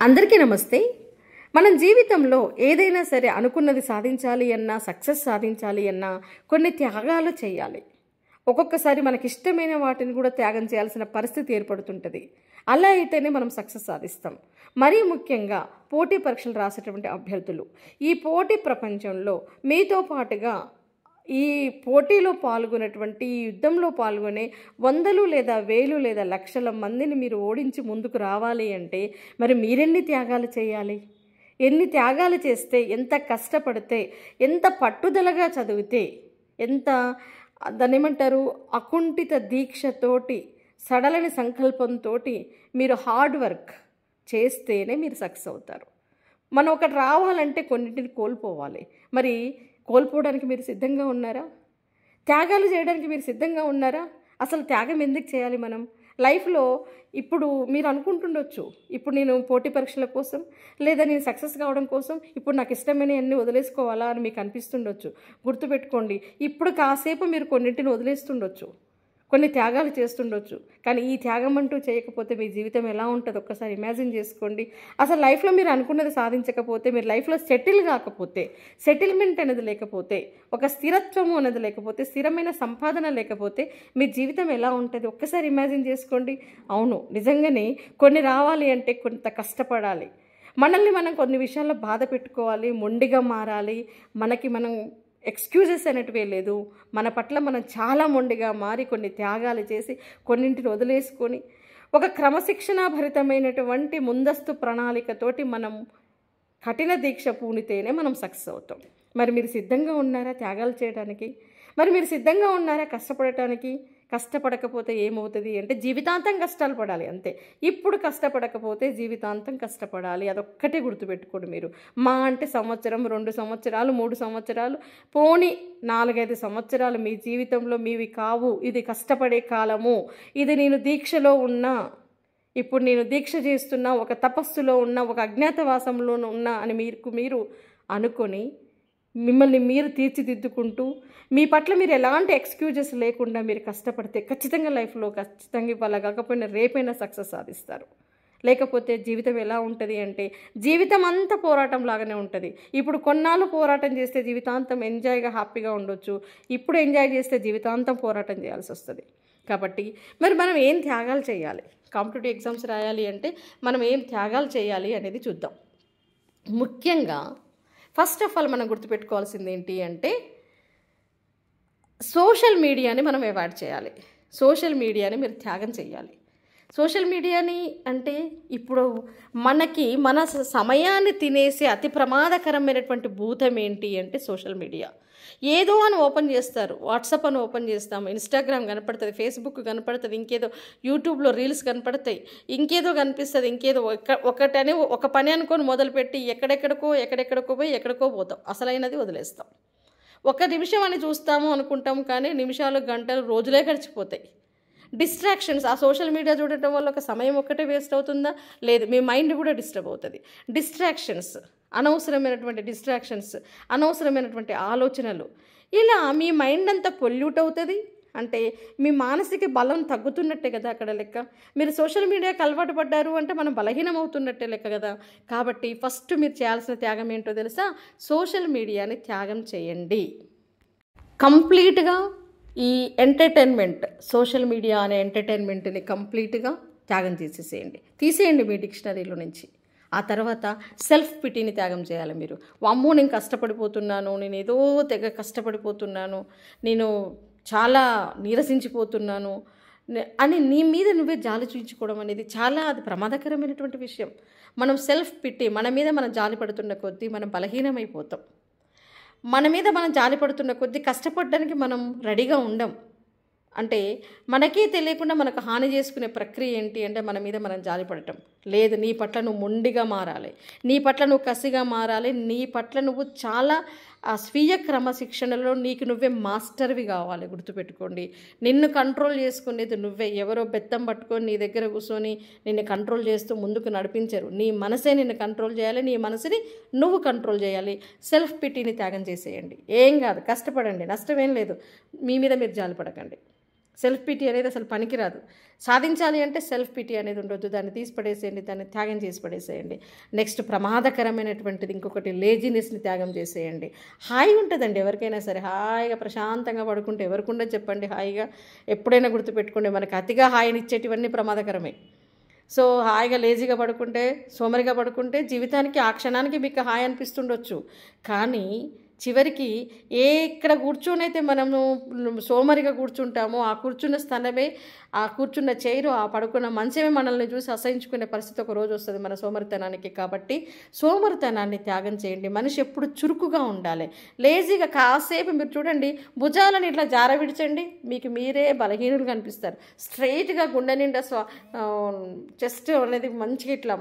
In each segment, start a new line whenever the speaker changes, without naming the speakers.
అందరికీ నమస్తే. మనం జీవితంలో ఏదైనా సరే అనుకున్నది సాధించాలి అన్నా, సక్సెస్ సాధించాలి అన్నా కొన్ని త్యాగాలు చేయాలి. ఒక్కొక్కసారి మనకిష్టమైన వాటిని కూడా త్యాగం చేయాల్సిన పరిస్థితి ఏర్పడుతుంటుంది. అలా అయితేనే మనం సక్సెస్ సాధిస్తాం. మరీ ముఖ్యంగా పోటీ పరీక్షలు రాసేటువంటి అభ్యర్థులు ఈ పోటీ ప్రపంచంలో మీతో పాటుగా ఈ పోటీలో పాల్గొనేటువంటి ఈ యుద్ధంలో పాల్గొనే వందలు లేదా వేలు లేదా లక్షల మందిని మీరు ఓడించి ముందుకు రావాలి అంటే మరి మీరెన్ని త్యాగాలు చేయాలి? ఎన్ని త్యాగాలు చేస్తే, ఎంత కష్టపడితే, ఎంత పట్టుదలగా చదివితే, ఎంత దాన్నేమంటారు అకుంఠిత దీక్షతోటి, సడలని సంకల్పంతో మీరు హార్డ్ వర్క్ చేస్తేనే మీరు సక్సెస్ అవుతారు. మనం ఒకటి రావాలంటే కొన్నింటిని కోల్పోవాలి. మరి కోల్పోవడానికి మీరు సిద్ధంగా ఉన్నారా? త్యాగాలు చేయడానికి మీరు సిద్ధంగా ఉన్నారా? అసలు త్యాగం ఎందుకు చేయాలి మనం లైఫ్లో? ఇప్పుడు మీరు అనుకుంటుండొచ్చు, ఇప్పుడు నేను పోటీ పరీక్షల కోసం లేదా నేను సక్సెస్ కావడం కోసం ఇప్పుడు నాకు ఇష్టమైన అన్నీ వదిలేసుకోవాలా అని మీకు అనిపిస్తుండొచ్చు. గుర్తుపెట్టుకోండి, ఇప్పుడు కాసేపు మీరు కొన్నింటిని వదిలేస్తుండొచ్చు, కొన్ని త్యాగాలు చేస్తుండొచ్చు. కానీ ఈ త్యాగం అంటూ చేయకపోతే మీ జీవితం ఎలా ఉంటుందో ఒక్కసారి ఇమాజిన్ చేసుకోండి. అసలు లైఫ్లో మీరు అనుకున్నది సాధించకపోతే, మీరు లైఫ్లో సెటిల్ కాకపోతే, సెటిల్మెంట్ అనేది లేకపోతే, ఒక స్థిరత్వము అనేది లేకపోతే, స్థిరమైన సంపాదన లేకపోతే మీ జీవితం ఎలా ఉంటుంది ఒక్కసారి ఇమాజిన్ చేసుకోండి. అవును, నిజంగానే కొన్ని రావాలి అంటే కొంత కష్టపడాలి. మనల్ని మనం కొన్ని విషయాల్లో బాధ పెట్టుకోవాలి, మొండిగా మారాలి. మనకి మనం ఎక్స్క్యూజెస్ అనేటివే లేదు. మన పట్ల మనం చాలా మొండిగా మారి కొన్ని త్యాగాలు చేసి కొన్నింటిని వదిలేసుకొని ఒక క్రమశిక్షణాభరితమైనటువంటి ముందస్తు ప్రణాళికతోటి మనం కఠిన దీక్ష పూనితేనే మనం సక్సెస్ అవుతాం. మరి మీరు సిద్ధంగా ఉన్నారా త్యాగాలు చేయడానికి? మరి మీరు సిద్ధంగా ఉన్నారా కష్టపడటానికి? కష్టపడకపోతే ఏమవుతుంది అంటే జీవితాంతం కష్టాలు పడాలి అంతే. ఇప్పుడు కష్టపడకపోతే జీవితాంతం కష్టపడాలి. అదొక్కటే గుర్తుపెట్టుకోండి మీరు. మా అంటే సంవత్సరం, 2 సంవత్సరాలు, 3 సంవత్సరాలు, పోనీ 4-5 సంవత్సరాలు మీ జీవితంలో మీవి కావు. ఇది కష్టపడే కాలము. ఇది నేను దీక్షలో ఉన్నా, ఇప్పుడు నేను దీక్ష చేస్తున్నా, ఒక తపస్సులో ఉన్నా, ఒక అజ్ఞాతవాసంలో ఉన్నా అని మీరు అనుకొని మిమ్మల్ని మీరు తీర్చిదిద్దుకుంటూ మీ పట్ల మీరు ఎలాంటి ఎక్స్క్యూజెస్ లేకుండా మీరు కష్టపడితే ఖచ్చితంగా లైఫ్లో ఖచ్చితంగా ఇవాళ కాకపోయినా రేపైనా సక్సెస్ సాధిస్తారు. లేకపోతే జీవితం ఎలా ఉంటుంది అంటే జీవితం అంతా పోరాటం లాగానే ఉంటుంది. ఇప్పుడు కొన్నాళ్ళు పోరాటం చేస్తే జీవితాంతం ఎంజాయ్గా హ్యాపీగా ఉండొచ్చు. ఇప్పుడు ఎంజాయ్ చేస్తే జీవితాంతం పోరాటం చేయాల్సి వస్తుంది. కాబట్టి మరి మనం ఏం త్యాగాలు చేయాలి? కాంపిటేటివ్ ఎగ్జామ్స్ రాయాలి అంటే మనం ఏం త్యాగాలు చేయాలి అనేది చూద్దాం. ముఖ్యంగా ఫస్ట్ ఆఫ్ ఆల్ మనం గుర్తుపెట్టుకోవాల్సింది ఏంటి అంటే సోషల్ మీడియాని మనం అవాయిడ్ చేయాలి. సోషల్ మీడియాని మీరు త్యాగం చేయాలి. సోషల్ మీడియాని అంటే ఇప్పుడు మనకి మన సమయాన్ని తినేసే అతి ప్రమాదకరమైనటువంటి భూతం ఏంటి అంటే సోషల్ మీడియా. ఏదో అని ఓపెన్ చేస్తారు, వాట్సాప్ అని ఓపెన్ చేస్తాము, ఇన్స్టాగ్రామ్ కనపడుతుంది, ఫేస్బుక్ కనపడుతుంది, ఇంకేదో యూట్యూబ్లో రీల్స్ కనపడతాయి, ఇంకేదో కనిపిస్తుంది, ఇంకేదో ఒకటని ఒక పని అనుకొని మొదలుపెట్టి ఎక్కడెక్కడికో పోయి ఎక్కడికో పోతాం, అసలైనది వదిలేస్తాం. ఒక నిమిషం అని చూస్తాము అనుకుంటాము, కానీ నిమిషాలు, గంటలు, రోజులే గడిచిపోతాయి. డిస్ట్రాక్షన్స్, ఆ సోషల్ మీడియా చూడటం వల్ల ఒక సమయం ఒక్కటే వేస్ట్ అవుతుందా? లేదు, మీ మైండ్ కూడా డిస్టర్బ్ అవుతుంది. డిస్ట్రాక్షన్స్, అనవసరమైనటువంటి డిస్ట్రాక్షన్స్, అనవసరమైనటువంటి ఆలోచనలు, ఇలా మీ మైండ్ అంతా పొల్యూట్ అవుతుంది. అంటే మీ మానసిక బలం తగ్గుతున్నట్టే కదా అక్కడ లెక్క. మీరు సోషల్ మీడియాకి అలవాటు పడ్డారు అంటే మనం బలహీనం అవుతున్నట్టే లెక్క కదా. కాబట్టి ఫస్ట్ మీరు చేయాల్సిన త్యాగం ఏంటో తెలుసా? సోషల్ మీడియాని త్యాగం చేయండి. కంప్లీట్గా ఈ ఎంటర్టైన్మెంట్, సోషల్ మీడియా అనే ఎంటర్టైన్మెంట్ని కంప్లీట్గా త్యాగం తీసేయండి మీ డిక్షనరీలో నుంచి. ఆ తర్వాత సెల్ఫ్ పిటీని త్యాగం చేయాలి మీరు. వామ్మో నేను కష్టపడిపోతున్నాను, నేను ఏదో తెగ కష్టపడిపోతున్నాను, నేను చాలా నీరసించిపోతున్నాను అని నీ మీద నువ్వే జాలి చూయించుకోవడం అనేది అది ప్రమాదకరమైనటువంటి విషయం. మనం సెల్ఫ్ పిటీ, మన మీద మనం జాలి పడుతున్న కొద్దీ మనం బలహీనమైపోతాం. మన మీద మనం జాలి పడుతున్న కొద్దీ కష్టపడడానికి మనం రెడీగా ఉండం. అంటే మనకే తెలియకుండా మనకు హాని చేసుకునే ప్రక్రియ ఏంటి అంటే మన మీద మనం జాలి పడటం. లేదు, నీ పట్ల నువ్వు మొండిగా మారాలి, నీ పట్ల నువ్వు కసిగా మారాలి, నీ పట్ల నువ్వు చాలా స్వీయ క్రమశిక్షణలో నీకు నువ్వే మాస్టర్వి కావాలి. గుర్తుపెట్టుకోండి, నిన్ను కంట్రోల్ చేసుకునేది నువ్వే. ఎవరో బెత్తం పట్టుకొని నీ దగ్గర కూర్చొని నిన్ను కంట్రోల్ చేస్తూ ముందుకు నడిపించరు. నీ మనసే నిన్ను కంట్రోల్ చేయాలి, నీ మనసుని నువ్వు కంట్రోల్ చేయాలి. సెల్ఫ్ పిటీని త్యాగం చేసేయండి. ఏం కాదు, కష్టపడండి, నష్టమేం లేదు. మీ మీద మీరు జాలి పడకండి. సెల్ఫ్ పిటీ అనేది అసలు పనికిరాదు. సాధించాలి అంటే సెల్ఫ్ పిటీ అనేది ఉండొద్దు. దాన్ని తీసి పడేసేయండి, దాన్ని త్యాగం చేసి పడేసేయండి. నెక్స్ట్ ప్రమాదకరమైనటువంటిది ఇంకొకటి లేజినెస్ని త్యాగం చేసేయండి. హాయి ఉంటుందండి ఎవరికైనా సరే, హాయిగా ప్రశాంతంగా పడుకుంటే ఎవరికి ఉండదు చెప్పండి. హాయిగా ఎప్పుడైనా గుర్తుపెట్టుకోండి, మనకి అతిగా హాయిని ఇచ్చేటివన్నీ ప్రమాదకరమే. సో హాయిగా లేజీగా పడుకుంటే, సోమరిగా పడుకుంటే జీవితానికి ఆ క్షణానికి మీకు హాయి అనిపిస్తుండొచ్చు. కానీ చివరికి ఇక్కడ కూర్చొనైతే మనము సోమరిగా కూర్చుంటామో ఆ కూర్చున్న స్థలమే, ఆ కూర్చున్న చైరు, ఆ పడుకున్న మంచమే మనల్ని చూసి అసహించుకునే పరిస్థితి ఒక రోజు వస్తుంది మన సోమరితనానికి. కాబట్టి సోమరితనాన్ని త్యాగం చేయండి. మనిషి ఎప్పుడు చురుకుగా ఉండాలి. లేజీగా కాసేపు మీరు చూడండి, భుజాలను ఇట్లా జార విడిచండి, మీకు మీరే బలహీనులు కనిపిస్తారు. స్ట్రైట్గా గుండె నిండా చెస్ట్ అనేది మంచిగా ఇట్లా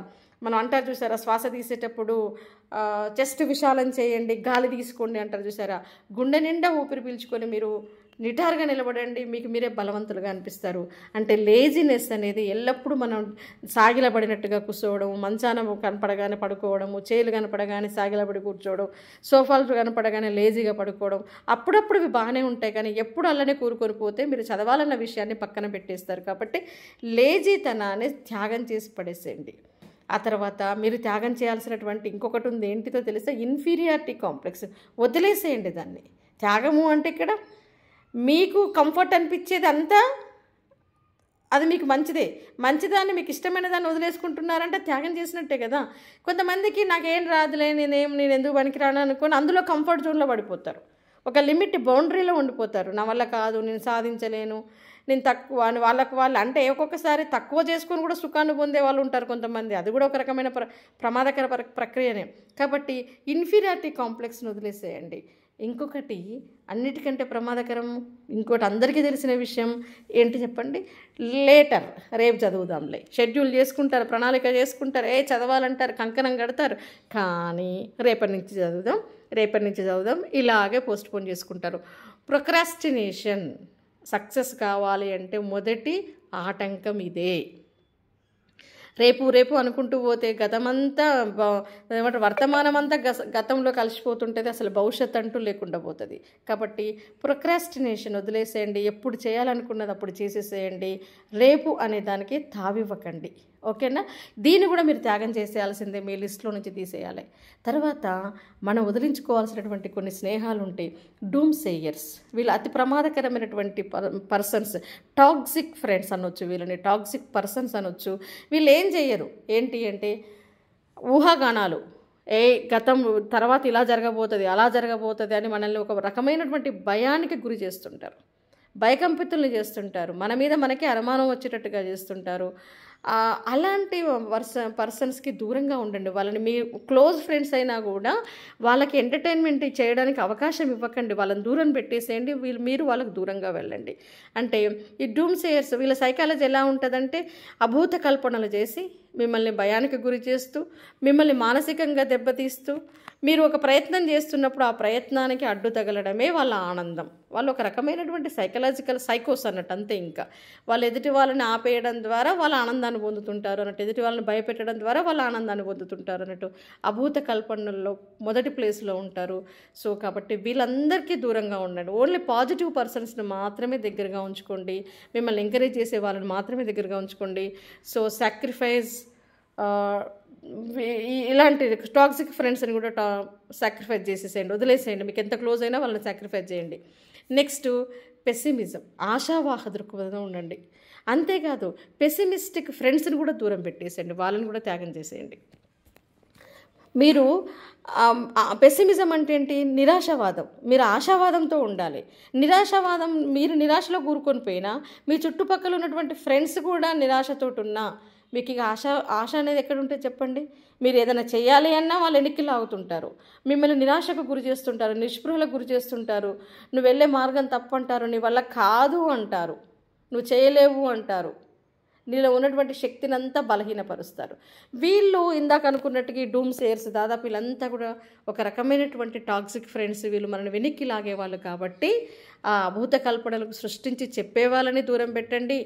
మనం అంటారు చూసారా, శ్వాస తీసేటప్పుడు చెస్ట్ విశాలం చేయండి, గాలి తీసుకోండి అంటారు చూసారా. గుండె నిండా ఊపిరి పీల్చుకొని మీరు నిటారుగా నిలబడండి, మీకు మీరే బలవంతులుగా అనిపిస్తారు. అంటే లేజినెస్ అనేది ఎల్లప్పుడూ మనం సాగిలబడినట్టుగా కూర్చోవడం, మంచాన కనపడగానే పడుకోవడము, చేలు కనపడగానే సాగిలబడి కూర్చోవడం, సోఫాలు కనపడగానే లేజీగా పడుకోవడం, అప్పుడప్పుడు ఇవి బాగానే ఉంటాయి. కానీ ఎప్పుడు అలానే కూరుకొని పోతే మీరు చదవాలన్న విషయాన్ని పక్కన పెట్టేస్తారు. కాబట్టి లేజీతనాన్ని త్యాగం చేసి పడేసేయండి. ఆ తర్వాత మీరు త్యాగం చేయాల్సినటువంటి ఇంకొకటి ఉంది, ఏంటితో తెలిస్తే ఇన్ఫీరియారిటీ కాంప్లెక్స్. వదిలేసేయండి దాన్ని. త్యాగము అంటే ఇక్కడ మీకు కంఫర్ట్ అనిపించేది అంతా అది మీకు మంచిదాన్ని మీకు ఇష్టమైన దాన్ని వదిలేసుకుంటున్నారంటే త్యాగం చేసినట్టే కదా. కొంతమందికి నాకేం రాదులే, నేను ఎందుకు పనికిరాను అనుకొని అందులో కంఫర్ట్ జోన్లో పడిపోతారు. ఒక లిమిట్ బౌండరీలో ఉండిపోతారు. నా వల్ల కాదు, నేను సాధించలేను, నేను తక్కువ అని వాళ్ళు అంటే ఒక్కొక్కసారి తక్కువ చేసుకొని కూడా సుఖాన్ని పొందే వాళ్ళు ఉంటారు కొంతమంది. అది కూడా ఒక రకమైన ప్రమాదకర ప్రక్రియనే. కాబట్టి ఇన్ఫీరియారిటీ కాంప్లెక్స్ని వదిలేసేయండి. ఇంకొకటి అన్నిటికంటే ప్రమాదకరం, ఇంకోటి అందరికీ తెలిసిన విషయం ఏంటి చెప్పండి, రేపు చదువుదాంలే, షెడ్యూల్ చేసుకుంటారు, ప్రణాళిక చేసుకుంటారు, చదవాలంటారు, కంకణం కడతారు, కానీ రేపటి నుంచి చదువుదాం ఇలాగే పోస్ట్పోన్ చేసుకుంటారు. ప్రొక్రాస్టినేషన్ సక్సెస్ కావాలి అంటే మొదటి ఆటంకం ఇదే. రేపు అనుకుంటూ పోతే గతమంతా వర్తమానం అంతా గతంలో కలిసిపోతుంటుంది, అసలు భవిష్యత్తు అంటూ లేకుండా పోతుంది. కాబట్టి ప్రొక్రాస్టినేషన్ వదిలేసేయండి. ఎప్పుడు చేయాలనుకున్నది అప్పుడు చేసేసేయండి. రేపు అనే దానికి తావివ్వకండి. ఓకేనా. దీన్ని కూడా మీరు త్యాగం చేసేయాల్సిందే, మీ లిస్ట్లో నుంచి తీసేయాలి. తర్వాత మనం వదిలించుకోవాల్సినటువంటి కొన్ని స్నేహాలు ఉంటాయి, డూమ్ సేయర్స్. వీళ్ళు అతి ప్రమాదకరమైనటువంటి పర్సన్స్, టాక్సిక్ ఫ్రెండ్స్ అనొచ్చు, వీళ్ళని టాక్సిక్ పర్సన్స్ అనొచ్చు. వీళ్ళు ఏం చేయరు, ఏంటి అంటే ఊహాగానాలు, గతం తర్వాత ఇలా జరగబోతుంది, అలా జరగబోతుంది అని మనల్ని ఒక రకమైనటువంటి భయానికి గురి చేస్తుంటారు, భయకంపితుల్ని చేస్తుంటారు, మన మీద మనకి అనుమానం వచ్చేటట్టుగా చేస్తుంటారు. అలాంటి పర్సన్స్కి దూరంగా ఉండండి. వాళ్ళని మీ క్లోజ్ ఫ్రెండ్స్ అయినా కూడా వాళ్ళకి ఎంటర్టైన్మెంట్ చేయడానికి అవకాశం ఇవ్వకండి, వాళ్ళని దూరం పెట్టేసేయండి. మీరు వాళ్ళకు దూరంగా వెళ్ళండి. అంటే ఈ డూమ్ సేయర్స్ వీళ్ళ సైకాలజీ ఎలా ఉంటుందంటే అభూత కల్పనలు చేసి మిమ్మల్ని భయానికి గురి చేస్తూ, మిమ్మల్ని మానసికంగా దెబ్బతీస్తూ, మీరు ఒక ప్రయత్నం చేస్తున్నప్పుడు ఆ ప్రయత్నానికి అడ్డు తగలడమే వాళ్ళ ఆనందం. వాళ్ళు ఒక రకమైనటువంటి సైకలాజికల్ సైకోస్ అన్నట్టు, అంతే. ఇంకా వాళ్ళు ఎదుటి వాళ్ళని ఆపేయడం ద్వారా వాళ్ళ ఆనందాన్ని పొందుతుంటారు అన్నట్టు, ఎదుటి వాళ్ళని భయపెట్టడం ద్వారా వాళ్ళ ఆనందాన్ని పొందుతుంటారు అన్నట్టు, అభూత కల్పనల్లో మొదటి ప్లేస్లో ఉంటారు. సో కాబట్టి వీళ్ళందరికీ దూరంగా ఉండండి. ఓన్లీ పాజిటివ్ పర్సన్స్ని మాత్రమే దగ్గరగా ఉంచుకోండి, మిమ్మల్ని ఎంకరేజ్ చేసే వాళ్ళని మాత్రమే దగ్గరగా ఉంచుకోండి. సో సాక్రిఫైస్ ఇలాంటి టాక్సిక్ ఫ్రెండ్స్ని కూడా సాక్రిఫైస్ చేసేసేయండి, వదిలేసేయండి. మీకు ఎంత క్లోజ్ అయినా వాళ్ళని సాక్రిఫైస్ చేయండి. నెక్స్ట్ పెసిమిజం, ఆశావాహ దృక్పథం ఉండండి. అంతేకాదు పెసిమిస్టిక్ ఫ్రెండ్స్ని కూడా దూరం పెట్టేసేయండి, వాళ్ళని కూడా త్యాగం చేసేయండి. మీరు పెసిమిజం అంటే ఏంటి, నిరాశావాదం. మీరు ఆశావాదంతో ఉండాలి. మీరు నిరాశలో కూరుకొని పోయినా మీ చుట్టుపక్కల ఉన్నటువంటి ఫ్రెండ్స్ కూడా నిరాశతో ఉన్నా మీకు ఇక ఆశ అనేది ఎక్కడ ఉంటే చెప్పండి. మీరు ఏదైనా చేయాలి అన్నా వాళ్ళు వెనక్కి లాగుతుంటారు, మిమ్మల్ని నిరాశకు గురి చేస్తుంటారు, నిస్పృహలకు గురి చేస్తుంటారు, నువ్వు వెళ్ళే మార్గం తప్పు అంటారు, నీ వల్ల కాదు అంటారు, నువ్వు చేయలేవు అంటారు, నీలో ఉన్నటువంటి శక్తిని అంతా బలహీనపరుస్తారు. వీళ్ళు ఇందాక అనుకున్నట్టుగా డూమ్ సేర్స్ దాదాపు వీళ్ళంతా కూడా ఒక రకమైనటువంటి టాక్సిక్ ఫ్రెండ్స్. వీళ్ళు మనల్ని వెనక్కి లాగేవాళ్ళు కాబట్టి ఆ అభూత కల్పనలకు సృష్టించి చెప్పే వాళ్ళని దూరం పెట్టండి.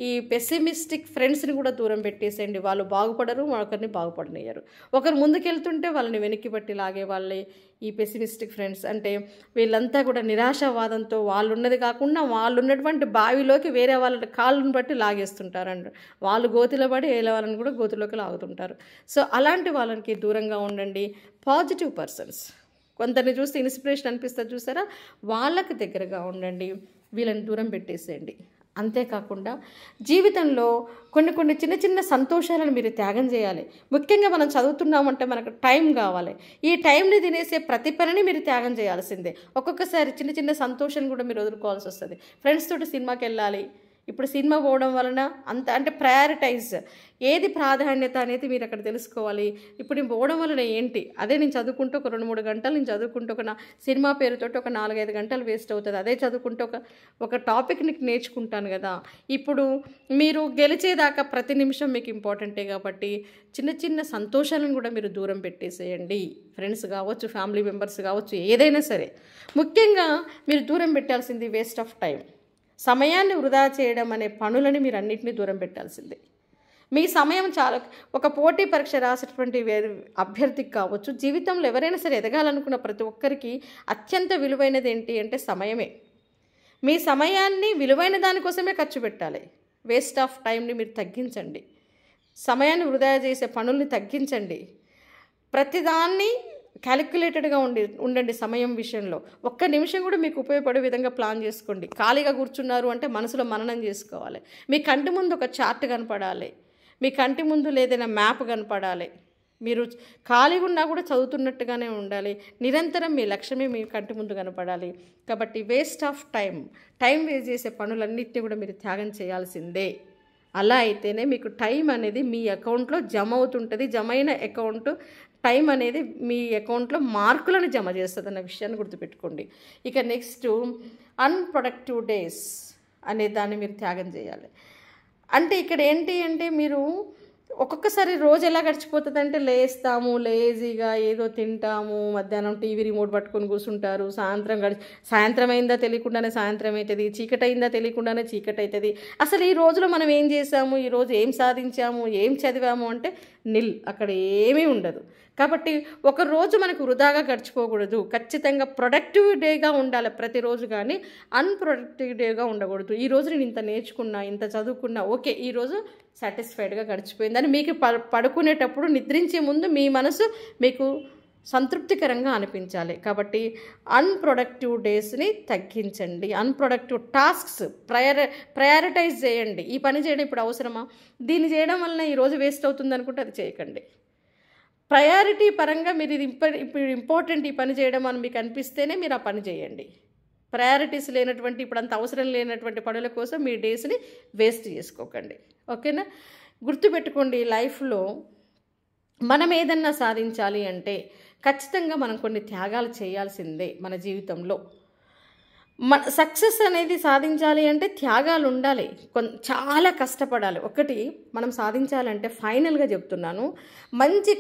ఈ పెసిమిస్టిక్ ఫ్రెండ్స్ని కూడా దూరం పెట్టేసేయండి. వాళ్ళు బాగుపడరు, మరొకరిని బాగుపడనియ్యరు. ఒకరు ముందుకెళ్తుంటే వాళ్ళని వెనక్కి పట్టి లాగే వాళ్ళే ఈ పెసిమిస్టిక్ ఫ్రెండ్స్. అంటే వీళ్ళంతా కూడా నిరాశావాదంతో వాళ్ళు ఉన్నది కాకుండా వాళ్ళు ఉన్నటువంటి బావిలోకి వేరే వాళ్ళ కాళ్ళను బట్టి లాగేస్తుంటారంట. వాళ్ళు గోతిలో పడి వేరే వాళ్ళని కూడా గోతిలోకి లాగుతుంటారు. సో అలాంటి వాళ్ళకి దూరంగా ఉండండి. పాజిటివ్ పర్సన్స్, కొందరిని చూస్తే ఇన్స్పిరేషన్ అనిపిస్తుంది చూసారా, వాళ్ళకి దగ్గరగా ఉండండి. వీళ్ళని దూరం పెట్టేసేయండి. అంతేకాకుండా జీవితంలో కొన్ని చిన్న చిన్న సంతోషాలను మీరు త్యాగం చేయాలి. ముఖ్యంగా మనం చదువుతున్నామంటే మనకు టైం కావాలి. ఈ టైంని తినేసే ప్రతి పనిని మీరు త్యాగం చేయాల్సిందే. ఒక్కొక్కసారి చిన్న చిన్న సంతోషాన్ని కూడా మీరు వదులుకోవాల్సి వస్తుంది. ఫ్రెండ్స్ తోటి సినిమాకి వెళ్ళాలి. ఇప్పుడు సినిమా పోవడం వలన అంత అంటే ప్రయారిటైజ్ ఏది ప్రాధాన్యత అనేది మీరు అక్కడ తెలుసుకోవాలి. ఇప్పుడు నేను పోవడం వలన ఏంటి, అదే నేను చదువుకుంటూ ఒక 2-3 గంటలు నేను చదువుకుంటూ ఒక సినిమా పేరుతోటి ఒక 4-5 గంటలు వేస్ట్ అవుతుంది. అదే చదువుకుంటూ ఒక టాపిక్ని నేర్చుకుంటాను కదా. ఇప్పుడు మీరు గెలిచేదాకా ప్రతి నిమిషం మీకు ఇంపార్టెంటే కాబట్టి చిన్న చిన్న సంతోషాలను కూడా మీరు దూరం పెట్టేసేయండి. ఫ్రెండ్స్ కావచ్చు, ఫ్యామిలీ మెంబర్స్ కావచ్చు, ఏదైనా సరే. ముఖ్యంగా మీరు దూరం పెట్టాల్సింది వేస్ట్ ఆఫ్ టైం. సమయాన్ని వృధా చేయడం అనే పనులని మీరు అన్నింటినీ దూరం పెట్టాల్సిందే. మీ సమయం చాలా ఒక పోటీ పరీక్ష రాసేటువంటి అభ్యర్థికి కావచ్చు, జీవితంలో ఎవరైనా సరే ఎదగాలనుకున్న ప్రతి ఒక్కరికి అత్యంత విలువైనది ఏంటి అంటే సమయమే. మీ సమయాన్ని విలువైన దానికోసమే ఖర్చు పెట్టాలి. వేస్ట్ ఆఫ్ టైంని మీరు తగ్గించండి. సమయాన్ని వృధా చేసే పనుల్ని తగ్గించండి. ప్రతిదాన్ని క్యాలిక్యులేటెడ్గా ఉండండి. సమయం విషయంలో ఒక్క నిమిషం కూడా మీకు ఉపయోగపడే విధంగా ప్లాన్ చేసుకోండి. ఖాళీగా కూర్చున్నారు అంటే మనసులో మననం చేసుకోవాలి. మీ కంటి ముందు ఒక చార్ట్ కనపడాలి. మీ కంటి ముందు లేదైనా మ్యాప్ కనపడాలి. మీరు ఖాళీగా ఉన్నా కూడా చదువుతున్నట్టుగానే ఉండాలి. నిరంతరం మీ లక్ష్యమే మీ కంటి ముందు కనపడాలి. కాబట్టి వేస్ట్ ఆఫ్ టైం వేస్ట్ చేసే పనులన్నింటినీ కూడా మీరు త్యాగం చేయాల్సిందే. అలా అయితేనే మీకు టైం అనేది మీ అకౌంట్లో జమ అవుతుంటుంది. జమ అయిన అకౌంట్ టైం అనేది మీ అకౌంట్లో మార్కులను జమ చేస్తుంది అన్న విషయాన్ని గుర్తుపెట్టుకోండి. ఇక నెక్స్ట్ అన్ప్రొడక్టివ్ డేస్ అనే దాన్ని మీరు త్యాగం చేయాలి. అంటే ఇక్కడ ఏంటి అంటే మీరు ఒక్కొక్కసారి రోజు ఎలా గడిచిపోతుంది అంటే లేస్తాము, లేజీగా ఏదో తింటాము, మధ్యాహ్నం టీవీ రిమోట్ పట్టుకొని కూర్చుంటారు, సాయంత్రం అయిందా తెలియకుండానే సాయంత్రం అవుతుంది, చీకటి అయిందా తెలియకుండానే చీకటి అవుతుంది. అసలు ఈ రోజులో మనం ఏం చేసాము, ఈరోజు ఏం సాధించాము, ఏం చదివాము అంటే అక్కడ ఏమీ ఉండదు. కాబట్టి ఒకరోజు మనకు వృధాగా గడిచిపోకూడదు. ఖచ్చితంగా ప్రొడక్టివ్ డేగా ఉండాలి ప్రతిరోజు, కానీ అన్ప్రొడక్టివ్ డేగా ఉండకూడదు. ఈరోజు నేను ఇంత నేర్చుకున్నా, ఇంత చదువుకున్నా, ఓకే ఈరోజు సాటిస్ఫైడ్గా గడిచిపోయిందని మీకు పడుకునేటప్పుడు నిద్రించే ముందు మీ మనసు మీకు సంతృప్తికరంగా అనిపించాలి. కాబట్టి అన్ప్రొడక్టివ్ డేస్ని తగ్గించండి. అన్ప్రొడక్టివ్ టాస్క్స్ ప్రయారిటైజ్ చేయండి. ఈ పని చేయడం ఇప్పుడు అవసరమా, దీన్ని చేయడం వలన ఈరోజు వేస్ట్ అవుతుంది అనుకుంటే అది చేయకండి. ప్రయారిటీ పరంగా మీరు ఇది ఇప్పుడు ఇంపార్టెంట్ ఈ పని చేయడం అని మీకు అనిపిస్తేనే మీరు ఆ పని చేయండి. ప్రయారిటీస్ లేనటువంటి ఇప్పుడు అంత అవసరం లేనటువంటి పనుల కోసం మీ డేస్ని వేస్ట్ చేసుకోకండి. ఓకేనా? గుర్తుపెట్టుకోండి, లైఫ్లో మనం ఏదన్నా సాధించాలి అంటే ఖచ్చితంగా మనం కొన్ని త్యాగాలు చేయాల్సిందే. మన జీవితంలో సక్సెస్ అనేది సాధించాలి అంటే త్యాగాలు ఉండాలి, చాలా కష్టపడాలి. ఒకటి మనం సాధించాలంటే ఫైనల్గా చెప్తున్నాను, మంచి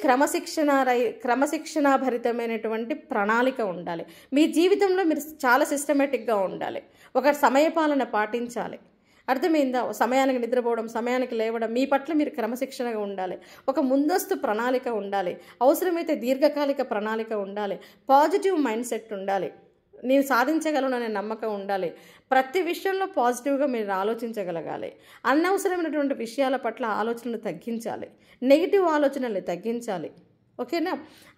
క్రమశిక్షణాభరితమైనటువంటి ప్రణాళిక ఉండాలి. మీ జీవితంలో మీరు చాలా సిస్టమేటిక్గా ఉండాలి. ఒక సమయపాలన పాటించాలి. అర్థమైందా? సమయానికి నిద్రపోవడం, సమయానికి లేవడం, మీ పట్ల మీరు క్రమశిక్షణగా ఉండాలి. ఒక ముందస్తు ప్రణాళిక ఉండాలి. అవసరమైతే దీర్ఘకాలిక ప్రణాళిక ఉండాలి. పాజిటివ్ మైండ్ సెట్ ఉండాలి. నేను సాధించగలను అనే నమ్మకం ఉండాలి. ప్రతి విషయంలో పాజిటివ్గా మీరు ఆలోచించగలగాలి. అనవసరమైనటువంటి విషయాల పట్ల ఆలోచనలు తగ్గించాలి. నెగిటివ్ ఆలోచనలు తగ్గించాలి. ఓకేనా?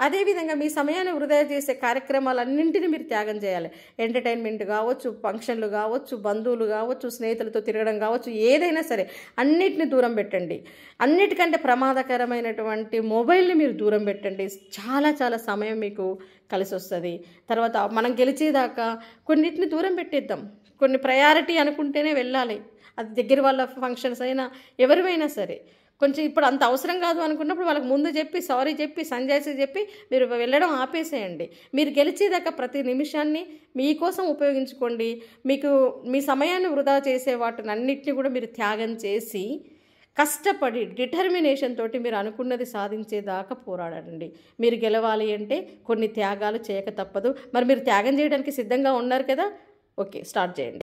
అదేవిధంగా మీ సమయాన్ని వృధా చేసే కార్యక్రమాలన్నింటినీ మీరు త్యాగం చేయాలి. ఎంటర్టైన్మెంట్ కావచ్చు, ఫంక్షన్లు కావచ్చు, బంధువులు కావచ్చు, స్నేహితులతో తిరగడం కావచ్చు, ఏదైనా సరే అన్నిటిని దూరం పెట్టండి. అన్నిటికంటే ప్రమాదకరమైనటువంటి మొబైల్ని మీరు దూరం పెట్టండి. చాలా చాలా సమయం మీకు కలిసి వస్తుంది. తర్వాత మనం గెలిచేదాకా కొన్నిటిని దూరం పెట్టేద్దాం. కొన్ని ప్రయారిటీ అనుకుంటేనే వెళ్ళాలి. అది దగ్గర వాళ్ళ ఫంక్షన్స్ అయినా ఎవరివైనా సరే. కొంచెం ఇప్పుడు అంత అవసరం కాదు అనుకున్నప్పుడు వాళ్ళకి ముందు చెప్పి సారీ చెప్పి సంజాయిషి చెప్పి మీరు వెళ్ళడం ఆపేసేయండి. మీరు గెలిచేదాకా ప్రతి నిమిషాన్ని మీకోసం ఉపయోగించుకోండి. మీకు మీ సమయాన్ని వృధా చేసే వాటిని అన్నిటిని కూడా మీరు త్యాగం చేసి కష్టపడి డిటర్మినేషన్ తోటి మీరు అనుకున్నది సాధించేదాకా పోరాడండి. మీరు గెలవాలి అంటే కొన్ని త్యాగాలు చేయక తప్పదు. మరి మీరు త్యాగం చేయడానికి సిద్ధంగా ఉన్నారు కదా? ఓకే, స్టార్ట్ చేయండి.